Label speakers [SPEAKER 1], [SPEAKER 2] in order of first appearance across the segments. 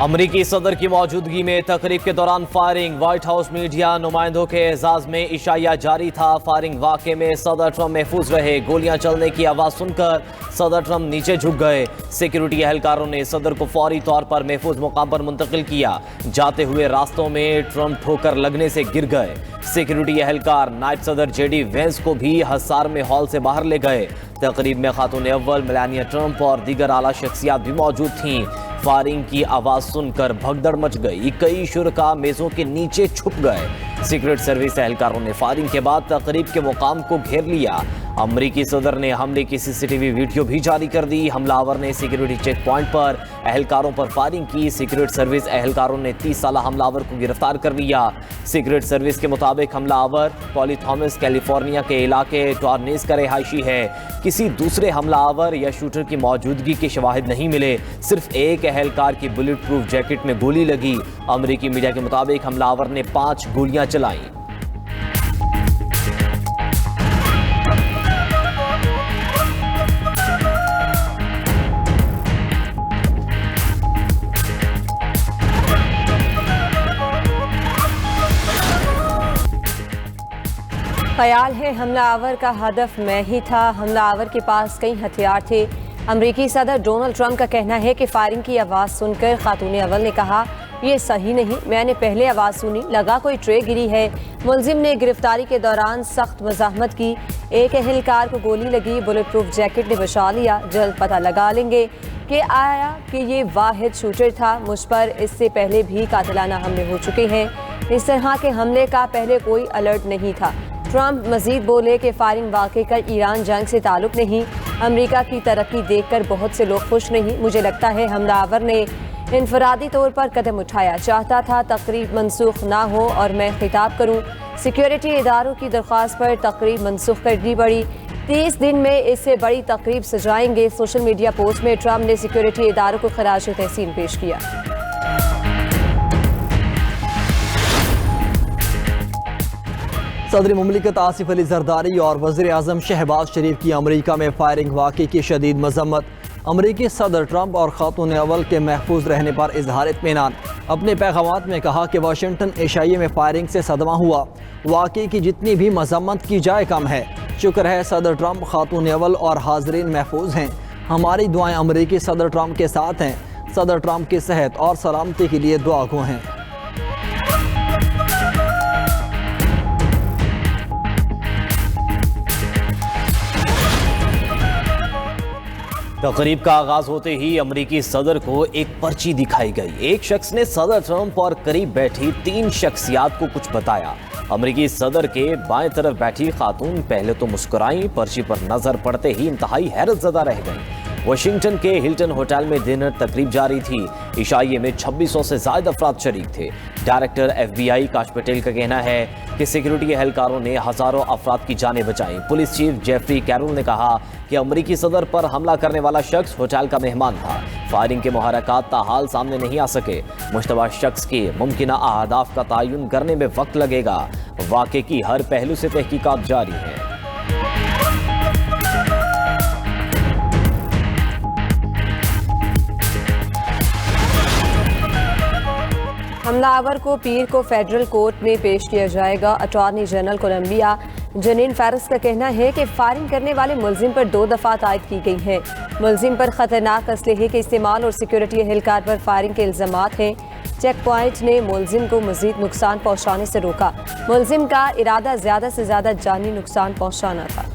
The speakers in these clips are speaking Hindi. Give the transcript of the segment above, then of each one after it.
[SPEAKER 1] अमरीकी सदर की मौजूदगी में तकरीब के दौरान फायरिंग। व्हाइट हाउस मीडिया नुमाइंदों के एजाज में इशाया जारी था। फायरिंग वाक़े में सदर ट्रंप महफूज रहे। गोलियां चलने की आवाज़ सुनकर सदर ट्रंप नीचे झुक गए। सिक्योरिटी एहलकारों ने सदर को फौरी तौर पर महफूज मुकाम पर मुंतकिल किया। जाते हुए रास्तों में ट्रंप ठोकर लगने से गिर गए। सिक्योरिटी एहलकार नायब सदर जेडी वेंस को भी हसार में हॉल से बाहर ले गए। तकरीब में खातून अव्वल मेलानिया ट्रंप और दीगर आला शख्सियात भी मौजूद थीं। फायरिंग की आवाज सुनकर भगदड़ मच गई। कई शुरका मेजों के नीचे छुप गए। सीक्रेट सर्विस एहलकारों ने फायरिंग के बाद तकरीब के मुकाम को घेर लिया। अमरीकी सदर ने हमले की सीसीटीवी वीडियो भी जारी कर दी। हमलावर ने सिक्योरिटी चेक पॉइंट पर एहलकारों पर फायरिंग की। सीक्रेट सर्विस एहलकारों ने 30 साला हमलावर को गिरफ्तार कर लिया। सीक्रेट सर्विस के मुताबिक हमलावर पॉली थॉमस कैलिफोर्निया के इलाके टॉर्नेस का रिहायशी है। किसी दूसरे हमलावर या शूटर की मौजूदगी के शवाहिद नहीं मिले। सिर्फ एक एहलकार की बुलेट प्रूफ जैकेट में गोली लगी। अमरीकी मीडिया के मुताबिक हमलावर ने 5 गोलियां चलाई।
[SPEAKER 2] ख्याल है हमलावर का हदफ मैं ही था। हमलावर के पास कई हथियार थे। अमरीकी सदर डोनाल्ड ट्रंप का कहना है कि फायरिंग की आवाज़ सुनकर खातून अव्वल ने कहा, ये सही नहीं, मैंने पहले आवाज़ सुनी, लगा कोई ट्रे गिरी है। मुलजिम ने गिरफ्तारी के दौरान सख्त मज़ाहमत की। एक एहलकार को गोली लगी, बुलेट प्रूफ जैकेट ने बचा लिया। जल्द पता लगा लेंगे कि ये वाहिद शूटर था। मुझ पर इससे पहले भी कातिलाना हमले हो चुके हैं। इस तरह के हमले का पहले कोई अलर्ट नहीं था। ट्रंप मजीद बोले कि फायरिंग वाक़े का ईरान जंग से ताल्लुक़ नहीं। अमेरिका की तरक्की देखकर बहुत से लोग खुश नहीं। मुझे लगता है हमलावर ने इनफरादी तौर पर कदम उठाया, चाहता था तकरीब मनसूख ना हो और मैं खिताब करूं। सिक्योरिटी इदारों की दरख्वास्त पर तकरीब मनसूख करनी पड़ी। 30 दिन में इससे बड़ी तकरीब सजाएंगे। सोशल मीडिया पोस्ट में ट्रंप ने सिक्योरिटी इदारों को खराज तहसीन पेश किया।
[SPEAKER 3] सदर मुमलिकत आसिफ अली जरदारी और वज़ीर आज़म शहबाज शरीफ की अमरीका में फायरिंग वाक़े की शदीद मज़म्मत। अमरीकी सदर ट्रंप और खातून अव्वल के महफूज रहने पर इजहार इत्मीनान। अपने पैगामात में कहा कि वाशिंगटन एशिया में फायरिंग से सदमा हुआ। वाक़े की जितनी भी मज़म्मत की जाए कम है। शुक्र है सदर ट्रंप, खातून अव्वल और हाजरीन महफूज हैं। हमारी दुआएं अमरीकी सदर ट्रंप के साथ हैं। सदर ट्रंप की सेहत और सलामती के लिए दुआ गो हैं।
[SPEAKER 1] तकरीब का आगाज होते ही अमरीकी सदर को एक पर्ची दिखाई गई। एक शख्स ने सदर ट्रंप और करीब बैठी 3 शख्सियात को कुछ बताया। अमरीकी सदर के बाएं तरफ बैठी खातून पहले तो मुस्कुराई, पर्ची पर नजर पड़ते ही इंतहाई हैरतज़दा रह गई। वाशिंगटन के हिल्टन होटल में डिनर तकरीब जारी थी। इशाइये में 2600 से ज़ायद अफराद शरीक थे। डायरेक्टर FBI काश पटेल का कहना है कि सिक्योरिटी एहलकारों ने हज़ारों अफराद की जानें बचाई। पुलिस चीफ जेफरी कैरोल ने कहा कि अमरीकी सदर पर हमला करने वाला शख्स होटल का मेहमान था। फायरिंग के मुहर्रकात ताहाल सामने नहीं आ सके। मुश्तबा शख्स के मुमकिना अहदाफ का तयन करने में वक्त लगेगा। वाक़े की हर पहलू से तहकीकात जारी है।
[SPEAKER 2] हमलावर को पीर को फेडरल कोर्ट में पेश किया जाएगा। अटॉर्नी जनरल कोलंबिया जनीन फेरिस का कहना है कि फायरिंग करने वाले मुलजिम पर 2 दफ़ा तायद की गई है। मुलजिम पर खतरनाक असलहे के इस्तेमाल और सिक्योरिटी एहलकार पर फायरिंग के इल्ज़ामात हैं। चेक पॉइंट ने मुलजिम को मजीद नुकसान पहुँचाने से रोका। मुलजिम का इरादा ज़्यादा से ज़्यादा जानी नुकसान पहुँचाना था।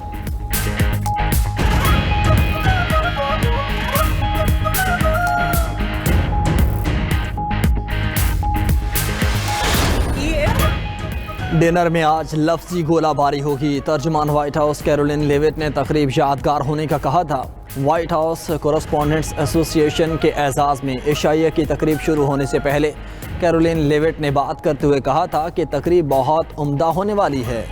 [SPEAKER 3] डिनर में आज लफ्जी गोलाबारी होगी। तर्जुमान व्हाइट हाउस कैरोलिन लेविट ने तकरीब यादगार होने का कहा था। व्हाइट हाउस कॉरेस्पॉन्डेंट्स एसोसिएशन के एजाज़ में इशाइया की तकरीब शुरू होने से पहले कैरोलिन लेविट ने बात करते हुए कहा था कि तकरीब बहुत उम्दा होने वाली है।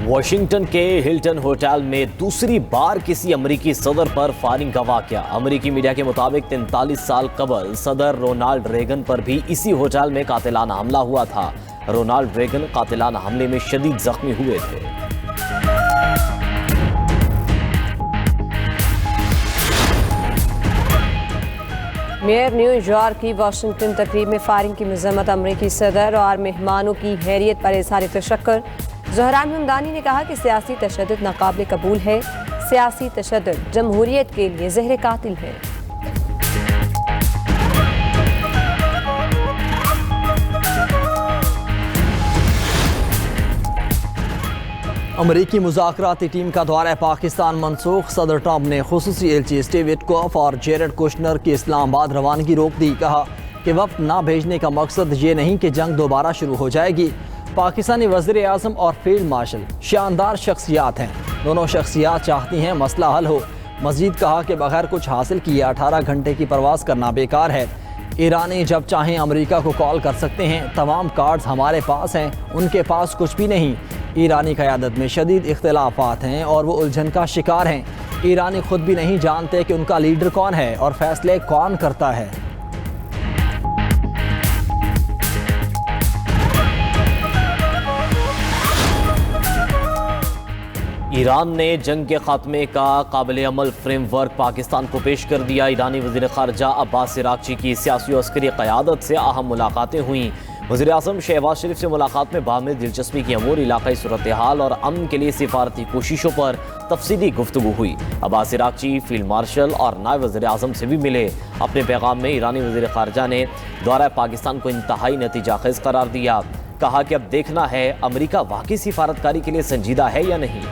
[SPEAKER 1] वाशिंगटन के हिल्टन होटल में दूसरी बार किसी अमरीकी सदर पर फायरिंग का वाकया। अमरीकी मीडिया के मुताबिक 43 साल कबल सदर रोनाल्ड रेगन पर भी इसी होटल में कातिलाना हमला हुआ था। रोनाल्ड रेगन कातिलाना हमले में शदीद जख्मी हुए थे।
[SPEAKER 2] मेयर न्यूयॉर्क की वाशिंगटन तकरीब में फायरिंग की मजम्मत। अमरीकी सदर और मेहमानों की हैरियत पर इज़हार तशक्कुर। ज़हरान हमदानी ने कहा कि सियासी तशद्दुद नाकाबिल कबूल है। सियासी तशद्दुद जमहूरियत के लिए ज़हर कातिल है।
[SPEAKER 3] अमरीकी मुज़ाकराती टीम का दौरा पाकिस्तान मनसूख। सदर ट्रंप ने खुसूसी एलची स्टीव विटकॉफ और जेरेड कुशनर की इस्लामाबाद रवानगी रोक दी। कहा कि वफ्द ना भेजने का मकसद ये नहीं कि जंग दोबारा शुरू हो जाएगी। पाकिस्तानी वज़ीर आज़म और फील्ड मार्शल शानदार शख्सियात हैं। दोनों शख्सियात चाहती हैं मसला हल हो। मज़ीद कहा कि बगैर कुछ हासिल किए 18 घंटे की परवाज़ करना बेकार है। ईरानी जब चाहें अमेरिका को कॉल कर सकते हैं। तमाम कार्ड्स हमारे पास हैं, उनके पास कुछ भी नहीं। ईरानी क़यादत में शदीद इख्तिलाफ़ात हैं और वो उलझन का शिकार हैं। ईरानी खुद भी नहीं जानते कि उनका लीडर कौन है और फैसले कौन करता है।
[SPEAKER 1] ईरान ने जंग के खात्मे का काबिल अमल फ्रेमवर्क पाकिस्तान को पेश कर दिया। ईरानी वज़ीर ख़ारजा अब्बास इराक़ची की सियासी और अस्करी क़यादत से अहम मुलाकातें हुईं। वज़ीर आज़म शहबाज शरीफ से मुलाकात में बाहमी दिलचस्पी की अमूर इलाक़ाई सूरत हाल और अमन के लिए सिफारती कोशिशों पर तफसीली गुफ्तगू हुई। अब्बास इराक़ची फील्ड मार्शल और नायब वज़ीर आज़म से भी मिले। अपने पैगाम में ईरानी वज़ीर ख़ारजा ने दौरा पाकिस्तान को इंतहाई नतीजा खेज़ करार दिया। कहा कि अब देखना है अमरीका वाकई सिफारतकारी के लिए संजीदा है या नहीं।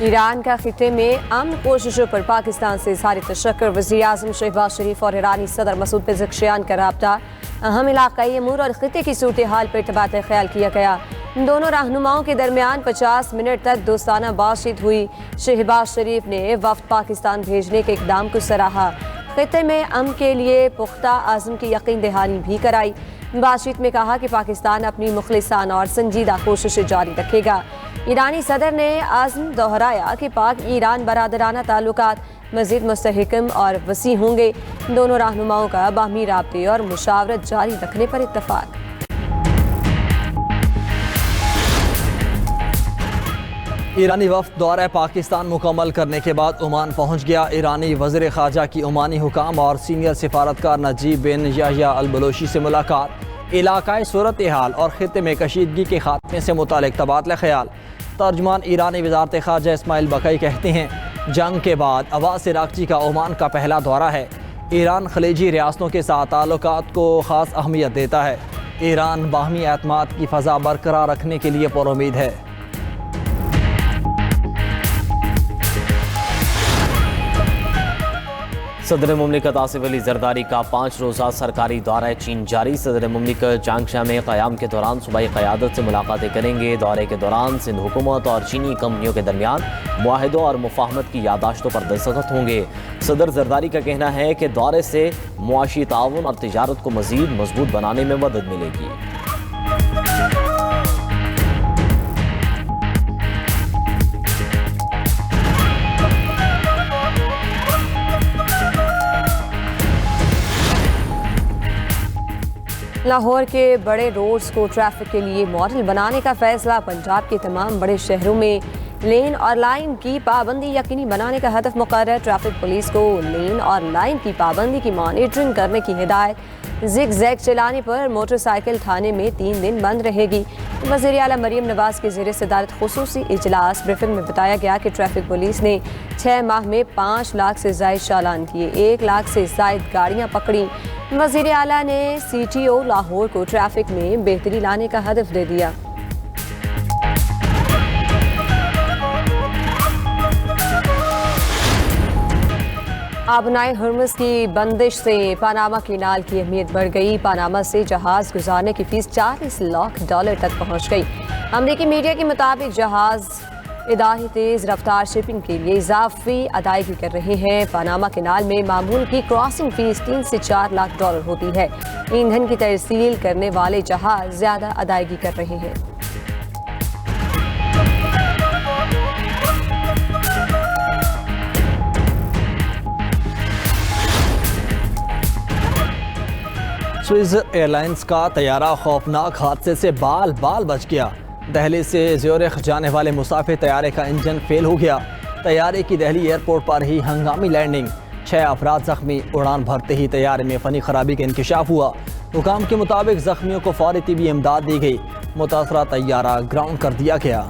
[SPEAKER 2] ईरान का खिते में अमन कोशिशों पर पाकिस्तान से इज़हार तशक्कुर। वज़ीर आज़म शहबाज शरीफ और ईरानी सदर मसूद पेज़ेश्कियान का राब्ता। अहम इलाक़ाई अमूर और खिते की सूरत हाल पर तबादला ख्याल किया गया। दोनों रहनुमाओं के दरमियान 50 मिनट तक दोस्ताना बातचीत हुई। शहबाज शरीफ ने वफ़द पाकिस्तान भेजने के इक़दाम को सराहा। खिते में अमन के लिए पुख्ता आज़म की यकीन दहानी भी कराई। बातचीत में कहा कि पाकिस्तान अपनी मुखलिसाना और संजीदा कोशिशें जारी रखेगा। ईरानी सदर ने आज़म दोहराया कि पाक ईरान बरादराना ताल्लुकात मज़ीद मुस्तहकम और वसी होंगे। दोनों रहनुमाओं का बाहमी राब्ते और मुशावरत जारी रखने पर इत्तफाक।
[SPEAKER 3] ईरानी वफ़द दौरा पाकिस्तान मुकम्मल करने के बाद ओमान पहुँच गया। ईरानी वज़ीर ख़ारजा की ओमानी हुकाम और सीनियर सिफारतकार नजीब बिन याह्या अल बलोची से मुलाकात। इलाकाई सूरत हाल और खिते में कशीदगी के खात्मे से मुतालिक तबादला ख्याल। तर्जमान ईरानी वज़ारत ख़ारजा इस्माइल बकई कहते हैं जंग के बाद अब्बास इराक़ची का ओमान का पहला दौरा है। ईरान खलीजी रियासतों के साथ ताल्लुकात को ख़ास अहमियत देता है। ईरान बाहमी एतमाद की फ़ज़ा बरकरार रखने के लिए पुरुमीद है।
[SPEAKER 1] सदर मुमलिकत आसिफ अली जरदारी का 5 रोज़ा सरकारी दौरा चीन जारी। सदर मुमलिकत चांगशा में क़याम के दौरान सूबाई क़यादत से मुलाकातें करेंगे। दौरे के दौरान सिंध हुकूमत और चीनी कंपनियों के दरमियान मुआहिदों और मुफाहमत की यादाश्तों पर दस्तखत होंगे। सदर जरदारी का कहना है कि दौरे से मुआशी ताउन और तिजारत को मज़ीद मजबूत बनाने में मदद मिलेगी।
[SPEAKER 2] लाहौर के बड़े रोड्स को ट्रैफिक के लिए मॉडल बनाने का फैसला। पंजाब के तमाम बड़े शहरों में लेन और लाइन की पाबंदी यकीनी बनाने का हदफ मुकर्रर। ट्रैफिक पुलिस को लेन और लाइन की पाबंदी की मॉनिटरिंग करने की हिदायत। जिग जैग चलाने पर मोटरसाइकिल थाने में 3 दिन बंद रहेगी। वज़ीर आला मरीम नवाज के ज़ेर सदारत खुसूसी इजलास। ब्रीफिंग में बताया गया कि ट्रैफिक पुलिस ने 6 माह में 5 लाख से ज़ायद चालान किए, 1 लाख से ज़ायद गाड़ियाँ पकड़ी। वज़ीर आला ने CTO लाहौर को ट्रैफिक में बेहतरी लाने का हदफ दे दिया। आबनाए हर्मस की बंदिश से पानामा कैनाल की अहमियत बढ़ गई। पानामा से जहाज़ गुजारने की फीस $40 लाख तक पहुंच गई। अमरीकी मीडिया के मुताबिक जहाज़ इदारे तेज़ रफ्तार शिपिंग के लिए इजाफी अदायगी कर रहे हैं। पनामा कैनाल में मामूल की क्रॉसिंग फीस 3 से 4 लाख डॉलर होती है। ईंधन की तरसील करने वाले जहाज ज्यादा अदायगी कर रहे हैं।
[SPEAKER 3] स्विस एयरलाइंस का तैयारा खौफनाक हादसे से बाल बाल बच गया। दिल्ली से ज़्यूरिख जाने वाले मुसाफिर तैयारे का इंजन फेल हो गया। तैयारे की दिल्ली एयरपोर्ट पर ही हंगामी लैंडिंग, 6 अफराद जख्मी। उड़ान भरते ही तैयारे में फनी खराबी का इंकशाफ हुआ। हुकाम के मुताबिक जख्मियों को फौरी तिबी इमदाद दी गई। मुतासरा तैयारा ग्राउंड कर दिया गया।